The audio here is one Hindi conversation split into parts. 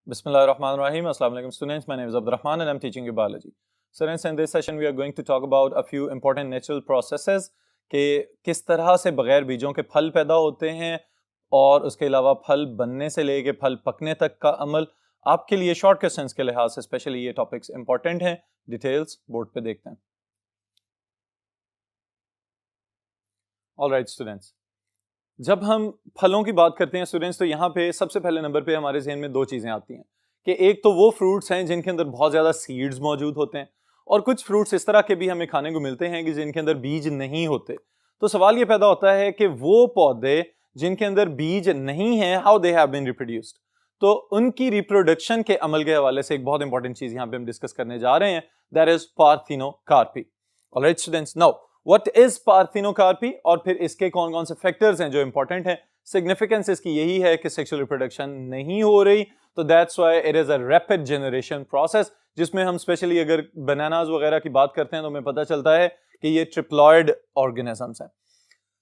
Bismillahirrahmanirrahim. Assalamu alaikum students. My name is Abdurrahman and I'm teaching you biology. Students, in this session we are going to talk about a few important natural processes कि किस तरह से बगैर बीजों के फल पैदा होते हैं और उसके अलावा फल बनने से लेके फल पकने तक का अमल। आपके लिए शॉर्ट क्वेश्चंस के लिहाज से स्पेशली ये टॉपिक्स इंपॉर्टेंट हैं। डिटेल्स बोर्ड पे देखते हैं। ऑलराइट स्टूडेंट्स, जब हम फलों की बात करते हैं स्टूडेंट्स तो यहाँ पे सबसे पहले नंबर पे हमारे जहन में दो चीज़ें आती हैं कि एक तो वो फ्रूट्स हैं जिनके अंदर बहुत ज़्यादा सीड्स मौजूद होते हैं और कुछ फ्रूट्स इस तरह के भी हमें खाने को मिलते हैं कि जिनके अंदर बीज नहीं होते। तो सवाल ये पैदा होता है कि वो पौधे जिनके अंदर बीज नहीं है, how they have been reproduced, तो उनकी रिप्रोडक्शन के अमल के हवाले से एक बहुत इंपॉर्टेंट चीज़ यहाँ पे हम डिस्कस करने जा रहे हैं, that is parthenocarpy. Alright students, now what is parthenocarpy और फिर इसके कौन कौन से फैक्टर्स हैं जो इंपॉर्टेंट हैं। सिग्निफिकेंस इसकी यही है कि सेक्सुअल रिप्रोडक्शन नहीं हो रही, तो that's why it is a rapid generation process, जिसमें हम स्पेशली अगर बनानास वगैरह की बात करते हैं तो हमें पता चलता है कि ये ट्रिप्लॉइड ऑर्गेनिजम्स हैं।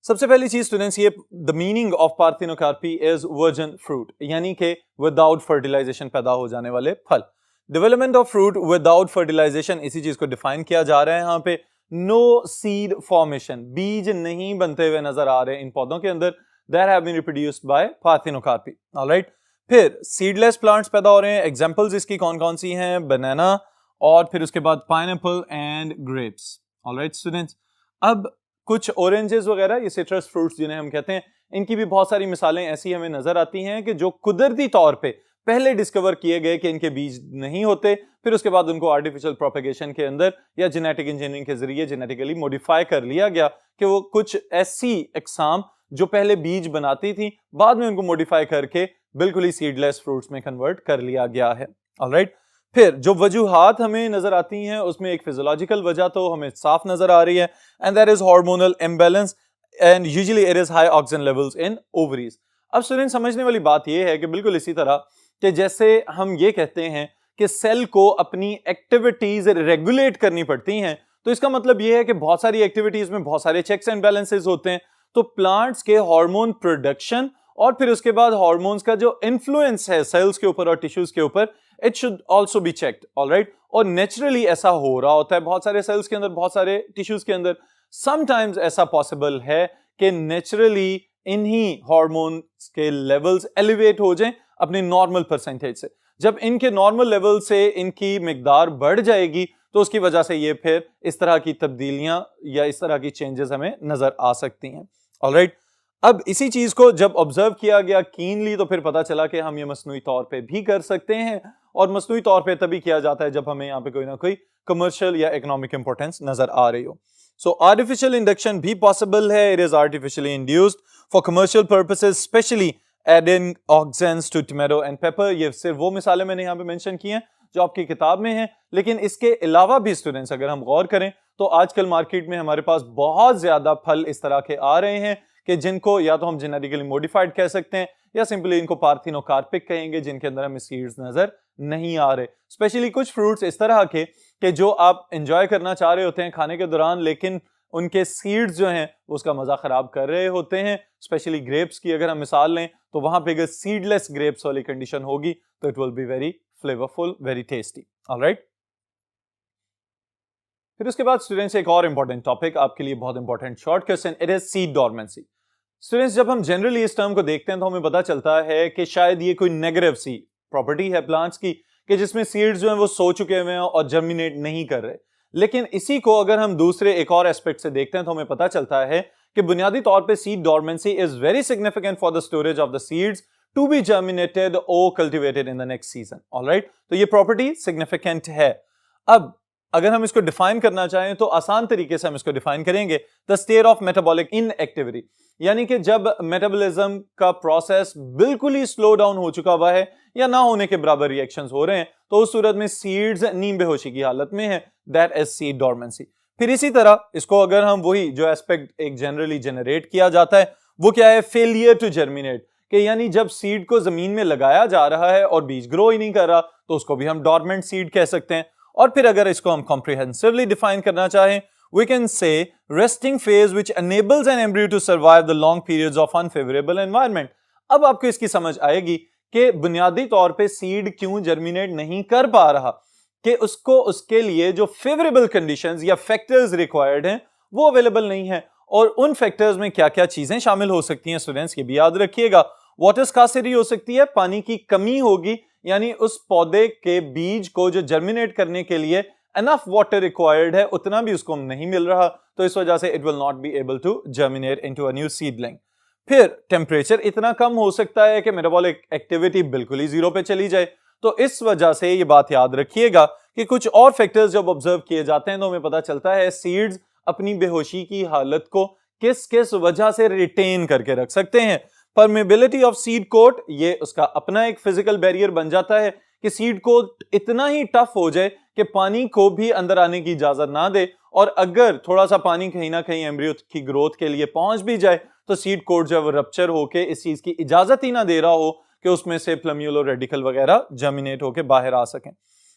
सबसे पहली चीज स्टूडेंट्स, ये the meaning of parthenocarpy is virgin fruit, यानी कि विदाउट फर्टिलाइजेशन पैदा हो जाने वाले फल। Development of fruit without fertilization, इसी चीज को डिफाइन किया जा रहा है यहाँ पे। नो सीड फॉर्मेशन, बीज नहीं बनते हुए नजर आ रहे इन पौधों के अंदर, that have been reproduced by parthenocarpy. Alright, फिर सीडलेस प्लांट्स पैदा हो रहे हैं। एग्जांपल्स इसकी कौन कौन सी हैं? बनाना और फिर उसके बाद pineapple and grapes. Alright students, अब कुछ ऑरेंजेस वगैरह, ये सिट्रस फ्रूट्स जिन्हें हम कहते हैं, इनकी भी बहुत सारी मिसालें ऐसी हमें नजर आती हैं कि जो कुदरती तौर पे पहले डिस्कवर किए गए कि इनके बीज नहीं होते, फिर उसके बाद उनको आर्टिफिशियल प्रोपेगेशन के अंदर या जेनेटिक इंजीनियरिंग के जरिए जेनेटिकली मॉडिफाई कर लिया गया कि वो कुछ ऐसी अक़साम जो पहले बीज बनाती थी बाद में उनको मॉडिफाई करके बिल्कुल ही सीडलेस फ्रूट्स में कन्वर्ट कर लिया गया है। ऑलराइट, फिर जो वजूहात हमें नजर आती हैं उसमें एक फिजियोलॉजिकल वजह तो हमें साफ नजर आ रही है, and that is hormonal imbalance and usually it is high oxygen levels in ovaries. अब स्टूडेंट, समझने वाली बात यह है कि बिल्कुल इसी तरह कि जैसे हम ये कहते हैं कि सेल को अपनी एक्टिविटीज रेगुलेट करनी पड़ती हैं, तो इसका मतलब यह है कि बहुत सारी एक्टिविटीज में बहुत सारे चेक्स एंड बैलेंसेस होते हैं। तो प्लांट्स के हार्मोन प्रोडक्शन और फिर उसके बाद हार्मोन्स का जो इन्फ्लुएंस है सेल्स के ऊपर और टिश्यूज के ऊपर, it should also be checked. Alright, और नेचुरली ऐसा हो रहा होता है बहुत सारे सेल्स के अंदर, बहुत सारे टिश्यूज के अंदर। समटाइम्स ऐसा पॉसिबल है कि नेचुरली इन्हीं हार्मोन्स के लेवल्स एलिवेट हो जाएं अपनी नॉर्मल परसेंटेज से। जब इनके नॉर्मल लेवल से इनकी मिकदार बढ़ जाएगी तो उसकी वजह से ये फिर इस तरह की तब्दीलियां या इस तरह की चेंजेस हमें नजर आ सकती हैं। ऑलराइट, अब इसी चीज को जब ऑब्जर्व किया गया कीनली तो फिर पता चला कि हम ये मसनूई तौर पे भी कर सकते हैं, और मसनूई तौर पे तभी किया जाता है जब हमें यहाँ पे कोई ना कोई कमर्शियल या इकोनॉमिक इंपॉर्टेंस नजर आ रही हो। सो आर्टिफिशियल इंडक्शन भी पॉसिबल है, it is artificially induced for commercial purposes, especially adding auxins to tomato and pepper. ये सिर्फ वो मिसालें मैंने यहाँ पे मेंशन की हैं जो आपकी किताब में हैं, लेकिन इसके अलावा भी स्टूडेंट्स अगर हम गौर करें तो आजकल मार्केट में हमारे पास बहुत ज्यादा फल इस तरह के आ रहे हैं कि जिनको या तो हम जेनेटिकली मॉडिफाइड कह सकते हैं या सिंपली इनको पार्थिनोकार्पिक कहेंगे, जिनके अंदर हमें सीड्स नजर नहीं आ रहे। स्पेशली कुछ फ्रूट्स इस तरह के कि जो आप एंजॉय करना चाह रहे होते हैं खाने के दौरान, लेकिन उनके सीड्स जो हैं उसका मजा खराब कर रहे होते हैं। स्पेशली ग्रेप्स की अगर हम मिसाल लें तो वहां पे अगर सीडलेस ग्रेप्स वाली कंडीशन होगी तो it will be very flavourful, very tasty. Alright, फिर उसके बाद स्टूडेंट्स एक और इंपॉर्टेंट टॉपिक आपके लिए, बहुत important short question, it is seed dormancy. Students, जब हम जनरली इस टर्म को देखते हैं तो हमें पता चलता है कि शायद ये कोई नेगेटिव सी प्रॉपर्टी है प्लांट्स की कि जिसमें सीड्स जो हैं वो सो चुके हुए हैं और जर्मिनेट नहीं कर रहे। लेकिन इसी को अगर हम दूसरे एक और एस्पेक्ट से देखते हैं तो हमें पता चलता है कि बुनियादी तौर पे seed dormancy is very significant for the storage of the seeds to be germinated और cultivated in the next season. Alright, तो ये प्रॉपर्टी सिग्निफिकेंट है। अब अगर हम इसको डिफाइन करना चाहें तो आसान तरीके से हम इसको डिफाइन करेंगे, the state of metabolic inactivity, यानी कि जब मेटाबॉलिज्म का प्रोसेस बिल्कुल ही स्लो डाउन हो चुका हुआ है या ना होने के बराबर रिएक्शंस हो रहे हैं, तो उस सूरत में सीड्स नीम बेहोशी की हालत में है, दैट इज सीड डॉर्मेंसी। फिर इसी तरह इसको अगर हम वही जो एस्पेक्ट एक जनरली जनरेट किया जाता है वो क्या है? फेलियर टू जर्मिनेट, कि यानी जब सीड को जमीन में लगाया जा रहा है और बीज ग्रो ही नहीं कर रहा तो उसको भी हम डॉर्मेंट सीड कह सकते हैं। और फिर अगर इसको हम कॉम्प्रिहेंसिवली डिफाइन करना चाहें, we can say resting phase which enables an embryo to survive the long periods of unfavorable environment। अब आपको इसकी समझ आएगी कि बुनियादी तौर पे सीड क्यों जर्मिनेट नहीं कर पा रहा, कि उसको उसके लिए जो फेवरेबल कंडीशंस या फैक्टर्स रिक्वायर्ड हैं वो अवेलेबल नहीं है। और उन फैक्टर्स में क्या क्या चीजें शामिल हो सकती हैं स्टूडेंट्स, ये भी याद रखिएगा। वाटर स्कार्सिटी हो सकती है, पानी की कमी होगी, यानी उस पौधे के बीज को जो जर्मिनेट करने के लिए एनफ वाटर रिक्वायर्ड है उतना भी उसको नहीं मिल रहा, तो इस वजह से it will not be able to germinate into a new seedling. फिर टेम्परेचर इतना कम हो सकता है कि मेटाबॉलिक एक्टिविटी बिल्कुल ही जीरो पे चली जाए। तो इस वजह से ये बात याद रखिएगा कि कुछ और फैक्टर्स जब ऑब्जर्व किए जाते हैं तो हमें पता चलता है सीड्स अपनी बेहोशी की हालत को किस किस वजह से रिटेन करके रख सकते हैं। परमेबिलिटी ऑफ सीड कोट, ये उसका अपना एक फिजिकल बैरियर बन जाता है कि सीड कोट इतना ही टफ हो जाए कि पानी को भी अंदर आने की इजाजत ना दे, और अगर थोड़ा सा पानी कहीं ना कहीं एम्ब्रियो की ग्रोथ के लिए पहुंच भी जाए तो सीड कोट जब रप्चर होके इस चीज की इजाजत ही ना दे रहा हो कि उसमें से प्लम्यूलो रेडिकल वगैरह जर्मिनेट होके बाहर आ सकें।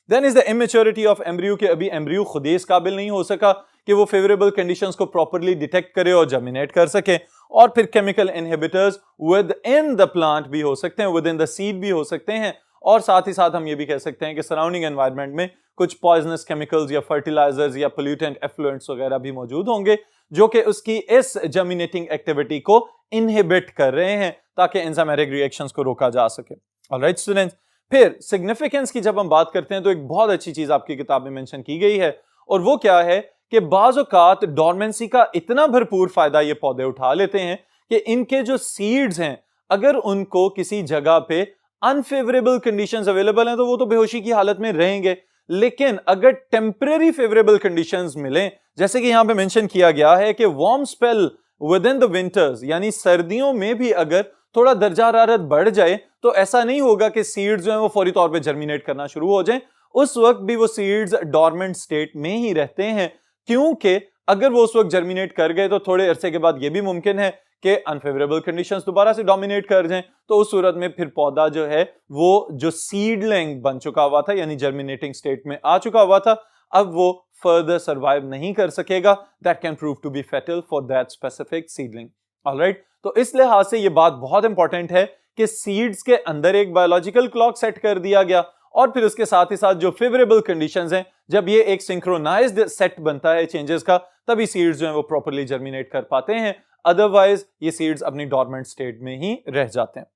Then is the immaturity of embryo, के अभी एम्ब्रियो खुद ही इस काबिल नहीं हो सका कि वो फेवरेबल कंडीशंस को प्रॉपर्ली डिटेक्ट करे और जर्मिनेट कर सके। और फिर chemical inhibitors with in the plant भी हो सकते हैं, विद इन द सीड भी हो सकते हैं, और साथ ही साथ हम ये भी कह सकते हैं कि सराउंडिंग एनवायरनमेंट में कुछ पॉइजनस केमिकल्स या फर्टिलाइजर्स या पोल्यूटेंट एफ्लुएंट्स वगैरह भी मौजूद होंगे जो कि उसकी इस जर्मिनेटिंग एक्टिविटी को इनहिबिट कर रहे हैं ताकि एंजाइमेटिक रिएक्शंस को रोका जा सके। ऑलराइट स्टूडेंट्स, फिर सिग्निफिकेंस की जब हम बात करते हैं तो एक बहुत अच्छी चीज आपकी किताब में मेंशन की गई है, और वो क्या है कि बाज़ औक़ात डोरमेंसी का इतना भरपूर फायदा ये पौधे उठा लेते हैं कि इनके जो सीड्स हैं अगर उनको किसी जगह पे अनफेवरेबल कंडीशंस अवेलेबल हैं तो वो तो बेहोशी की हालत में रहेंगे, लेकिन अगर टेम्परेरी फेवरेबल कंडीशंस मिलें, जैसे कि यहां पे मेंशन किया गया है कि warm spell with in the winters, यानी सर्दियों में भी अगर थोड़ा दर्जा हरारत बढ़ जाए तो ऐसा नहीं होगा कि सीड्स जो हैं वो फौरी तौर पे जर्मिनेट करना शुरू हो जाएं, उस वक्त भी वो सीड्स डोरमेंट स्टेट में ही रहते हैं, क्योंकि अगर वो उस वक्त जर्मिनेट कर गए तो थोड़े अरसे के बाद ये भी मुमकिन है कि अनफेवरेबल कंडीशंस दोबारा से डोमिनेट कर जाएं, तो उस सूरत में फिर पौधा जो है वो जो सीडलिंग बन चुका हुआ था यानी जर्मिनेटिंग स्टेट में आ चुका हुआ था, अब वो फर्दर सर्वाइव नहीं कर सकेगा। That can prove to be fatal for that specific seedling. Alright, तो इस लिहाज से ये बात बहुत इंपॉर्टेंट है कि सीड्स के अंदर एक बायोलॉजिकल क्लॉक सेट कर दिया गया, और फिर उसके साथ ही साथ जो फेवरेबल कंडीशंस हैं, जब ये एक सिंक्रोनाइज्ड सेट बनता है चेंजेस का, तभी सीड्स जो हैं वो प्रॉपर्ली जर्मिनेट कर पाते हैं, अदरवाइज ये सीड्स अपनी डोरमेंट स्टेट में ही रह जाते हैं।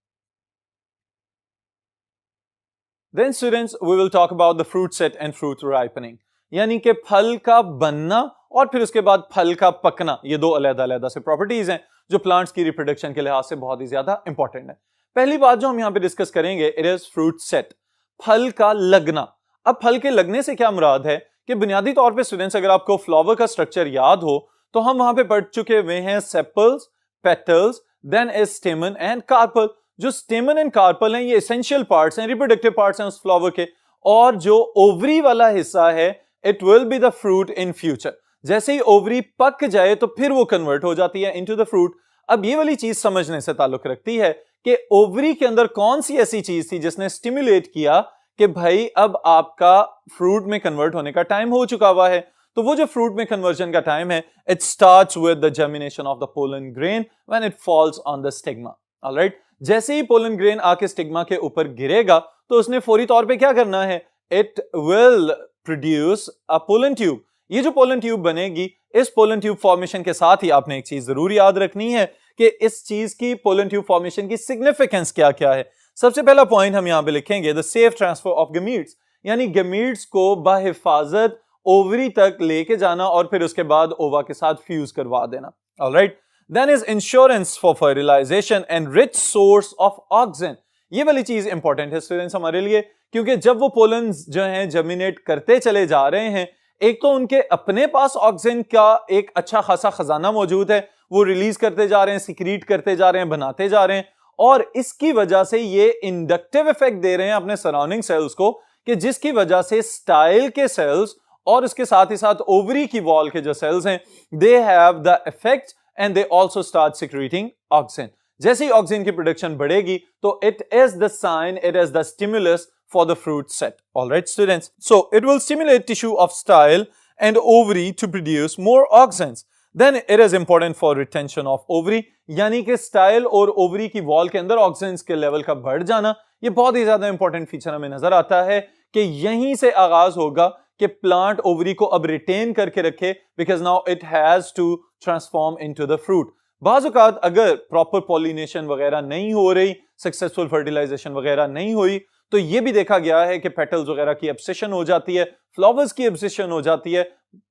Then students, we will talk about the fruit set and fruit ripening, यानी कि फल का बनना और फिर उसके बाद फल का पकना, ये दो अलग-अलग से प्रॉपर्टीज हैं जो प्लांट्स की रिप्रोडक्शन के लिहाज से बहुत ही ज्यादा इंपॉर्टेंट है। पहली बात जो हम यहां पे डिस्कस करेंगे, इट इज फ्रूट सेट, फल का लगना। अब फल के लगने से क्या मुराद है कि बुनियादी तौर पे स्टूडेंट्स अगर आपको फ्लावर का स्ट्रक्चर याद हो तो हम वहां पे पढ़ चुके हुए हैं sepals, petals, then is stamen and carpel. जो स्टेमन एंड कार्पल हैं ये एसेंशियल पार्ट्स हैं, रिप्रोडक्टिव पार्ट्स हैं उस फ्लावर के, और जो ओवरी वाला हिस्सा है it will be the fruit in future. जैसे ही ओवरी पक जाए तो फिर वो कन्वर्ट हो जाती है इनटू द फ्रूट। अब ये वाली चीज समझने से ताल्लुक रखती है कि ओवरी के अंदर कौन सी ऐसी चीज थी जिसने स्टिमुलेट किया कि भाई अब आपका फ्रूट में कन्वर्ट होने का टाइम हो चुका हुआ है। तो वो जो फ्रूट में कन्वर्जन का टाइम है, it starts with the germination of the pollen grain when it falls on the stigma. Alright, जैसे ही पोलन ग्रेन आके स्टिग्मा के ऊपर गिरेगा तो उसने फौरी तौर पे क्या करना है, it will produce a pollen tube. ये जो पोलन ट्यूब बनेगी, इस पोलन ट्यूब फॉर्मेशन के साथ ही आपने एक चीज जरूर याद रखनी है कि इस चीज की पोलन ट्यूब फॉर्मेशन की सिग्निफिकेंस क्या क्या है। सबसे पहला पॉइंट हम यहां पे लिखेंगे the safe transfer of gametes, यानी गमीट्स को बाहिफाजत ओवरी तक लेके जाना और फिर उसके बाद ओवा के साथ फ्यूज करवा देना। Alright, then is insurance for fertilization and rich source of oxygen. ये वाली चीज इंपॉर्टेंट है स्टूडेंट्स हमारे लिए, क्योंकि जब वो पोलन्स जो हैं जर्मिनेट करते चले जा रहे हैं, एक तो उनके अपने पास ऑक्सीजन का एक अच्छा खासा खजाना मौजूद है, वो रिलीज करते जा रहे हैं, सिक्रीट करते जा रहे हैं, बनाते जा रहे हैं, और इसकी वजह से ये इंडक्टिव इफेक्ट दे रहे हैं अपने सराउंडिंग सेल्स को, कि जिसकी वजह से स्टाइल के सेल्स और इसके साथ ही साथ ओवरी की वॉल के जो सेल्स हैं, they have the effect and they also start secreting oxygen. जैसे ही ऑक्सीजन की प्रोडक्शन बढ़ेगी तो it is the sign, it is the stimulus for the fruit set. All right, students. So it will stimulate tissue of style and ovary to produce more auxins. Then it is important for retention of ovary, यानी कि स्टाइल और ओवरी की वॉल के अंदर ऑक्सीजन के लेवल का बढ़ जाना, ये बहुत ही ज्यादा इंपॉर्टेंट फीचर हमें नजर आता है कि यहीं से आगाज होगा कि प्लांट ओवरी को अब रिटेन करके रखे, because now it has to transform into the fruit. बाज़ औक़ात अगर प्रॉपर पॉलिनेशन वगैरह नहीं हो रही, सक्सेसफुल फर्टिलाइजेशन वगैरह नहीं हुई, तो ये भी देखा गया है कि पेटल्स वगैरह की एब्सेशन हो जाती है, फ्लावर्स की एब्सेशन हो जाती है,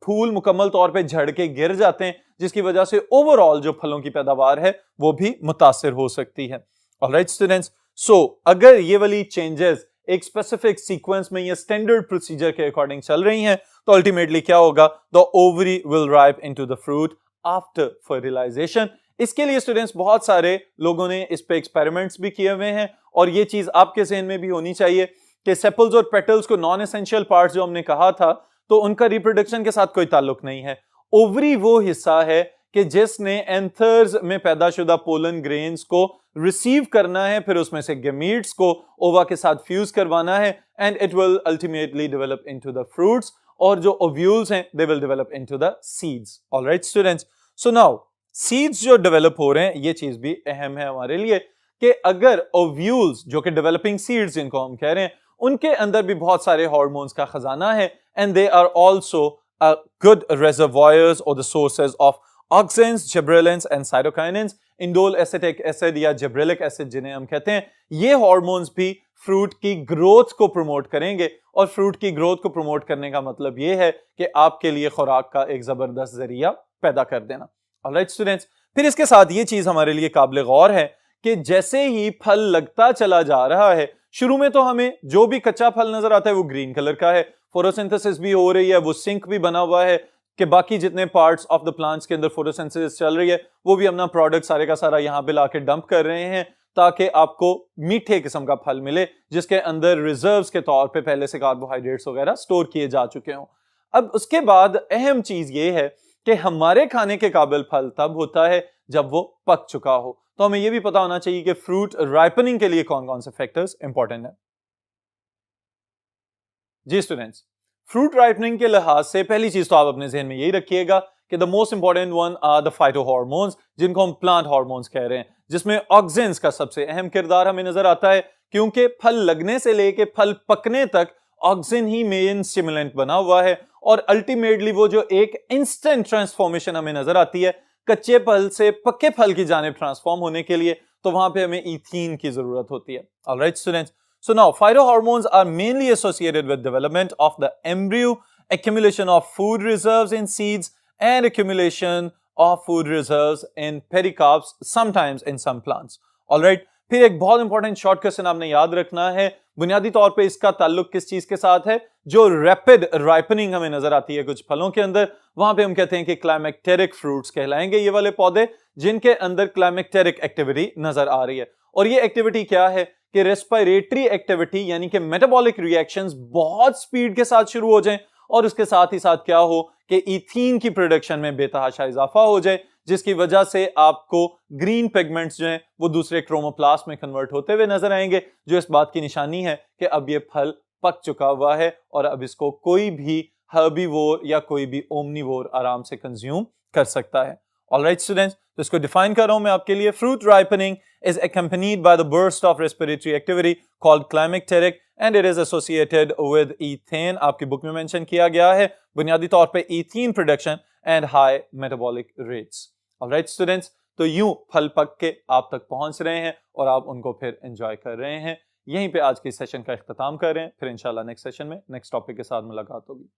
फूल मुकम्मल तौर पे झड़ के गिर जाते हैं, जिसकी वजह से ओवरऑल जो फलों की पैदावार है वो भी मुतासिर हो सकती है। ऑलराइट स्टूडेंट्स, सो अगर ये वाली चेंजेस एक स्पेसिफिक सीक्वेंस में या स्टैंडर्ड प्रोसीजर के अकॉर्डिंग चल रही हैं, तो अल्टीमेटली क्या होगा, the ovary will ripe into the fruit after fertilisation. इसके लिए स्टूडेंट्स बहुत सारे लोगों ने इस पे एक्सपेरिमेंट्स भी किए हुए हैं, और ये चीज आपके ज़हन में भी होनी चाहिए कि सेपल्स और पेटल्स को नॉन एसेंशियल पार्ट्स जो हमने कहा था, तो उनका रिप्रोडक्शन के साथ कोई ताल्लुक नहीं है। ओवरी वो हिस्सा है कि जिसने एंथर्स में पैदाशुदा पोलन ग्रेन्स को रिसीव करना है, फिर उसमें से गैमीट्स को ओवा के साथ फ्यूज करवाना है, and it will ultimately develop into the fruits, और जो ओव्यूल्स हैं they will develop into the seeds. Alright students, so now seeds जो डेवलप हो रहे हैं, ये चीज भी अहम है हमारे लिए कि अगर ओव्यूल्स जो कि डेवलपिंग सीड्स जिनको हम कह रहे हैं, उनके अंदर भी बहुत सारे हार्मोन्स का खजाना है, and they are also good reservoirs और the sources of auxins, gibberellins and cytokinins. Indole acetic acid या जिब्रेलिक एसिड जिन्हें हम कहते हैं, ये हार्मोन्स भी फ्रूट की ग्रोथ को प्रमोट करेंगे, और फ्रूट की ग्रोथ को प्रमोट करने का मतलब ये है कि आपके लिए खुराक का एक जबरदस्त जरिया पैदा कर देना। ऑलराइट स्टूडेंट्स, फिर इसके साथ ये चीज हमारे लिए काबिल गौर है कि जैसे ही फल लगता चला जा रहा है, शुरू में तो हमें जो भी कच्चा फल नजर आता है वो ग्रीन कलर का है, फोटोसिंथेसिस भी हो रही है, वो सिंक भी बना हुआ है कि बाकी जितने पार्ट्स ऑफ द प्लांट्स के अंदर फोटोसिंथेसिस चल रही है, वो भी अपना प्रोडक्ट सारे का सारा यहाँ पे लाके डंप कर रहे हैं, ताकि आपको मीठे किस्म का फल मिले, जिसके अंदर रिजर्व्स के तौर पे पहले से कार्बोहाइड्रेट्स वगैरह स्टोर किए जा चुके हों। अब उसके बाद अहम चीज ये है कि हमारे खाने के काबिल फल तब होता है जब वो पक चुका हो। तो हमें यह भी पता होना चाहिए कि फ्रूट राइपनिंग के लिए कौन कौन से फैक्टर्स इंपॉर्टेंट है। जी स्टूडेंट्स, फ्रूट राइपनिंग के लिहाज से पहली चीज तो आप अपने जहन में यही रखिएगा कि the most important one are the phytohormones, जिनको हम प्लांट हार्मोन्स कह रहे हैं, जिसमें ऑक्सिन्स का सबसे अहम किरदार हमें नजर आता है, क्योंकि फल लगने से लेके फल पकने तक ऑक्सिन ही मेन स्टिमुलेंट बना हुआ है, और अल्टीमेटली वो जो एक इंस्टेंट ट्रांसफॉर्मेशन हमें नजर आती है कच्चे फल से पक्के फल की जानिब ट्रांसफॉर्म होने के लिए, तो वहां पे हमें इथीन की जरूरत होती है। Alright students, so now phytohormones are mainly associated with development of the embryo, accumulation of food reserves in seeds, and accumulation of food reserves in pericarps, sometimes in some plants. Alright, फिर एक बहुत इंपॉर्टेंट शॉर्ट क्वेश्चन आपने याद रखना है, बुनियादी तौर पे इसका ताल्लुक किस चीज के साथ है, जो रैपिड राइपनिंग हमें नजर आती है कुछ फलों के अंदर, वहां पे हम कहते हैं कि क्लाइमेक्टेरिक फ्रूट्स कहलाएंगे ये वाले पौधे, जिनके अंदर क्लाइमेक्टेरिक एक्टिविटी नजर आ रही है। और ये एक्टिविटी क्या है कि रेस्पिरेटरी एक्टिविटी, यानी कि मेटाबॉलिक रिएक्शंस बहुत स्पीड के साथ शुरू हो जाएं, और उसके साथ ही साथ क्या हो कि इथीन की प्रोडक्शन में बेतहाशा इजाफा हो जाए, जिसकी वजह से आपको ग्रीन पिगमेंट्स जो हैं वो दूसरे क्रोमोप्लास्ट में कन्वर्ट होते हुए नजर आएंगे, जो इस बात की निशानी है कि अब ये फल पक चुका हुआ है, और अब इसको कोई भी हर्बीवोर या कोई भी ओमनीवोर आराम से कंज्यूम कर सकता है। ऑलराइट स्टूडेंट्स, तो इसको डिफाइन कर रहा हूं मैं आपके लिए। Fruit ripening is accompanied by the burst of respiratory activity called climacteric and it is associated with ethane, आपकी बुक में मेंशन किया गया है, बुनियादी तौर पे ethene production and high metabolic rates. Alright students, तो यूं फल पक के आप तक पहुंच रहे हैं और आप उनको फिर एंजॉय कर रहे हैं। यहीं पे आज के सेशन का इख्तिताम कर रहे हैं, फिर इंशाल्लाह नेक्स्ट सेशन में नेक्स्ट टॉपिक के साथ मुलाकात होगी।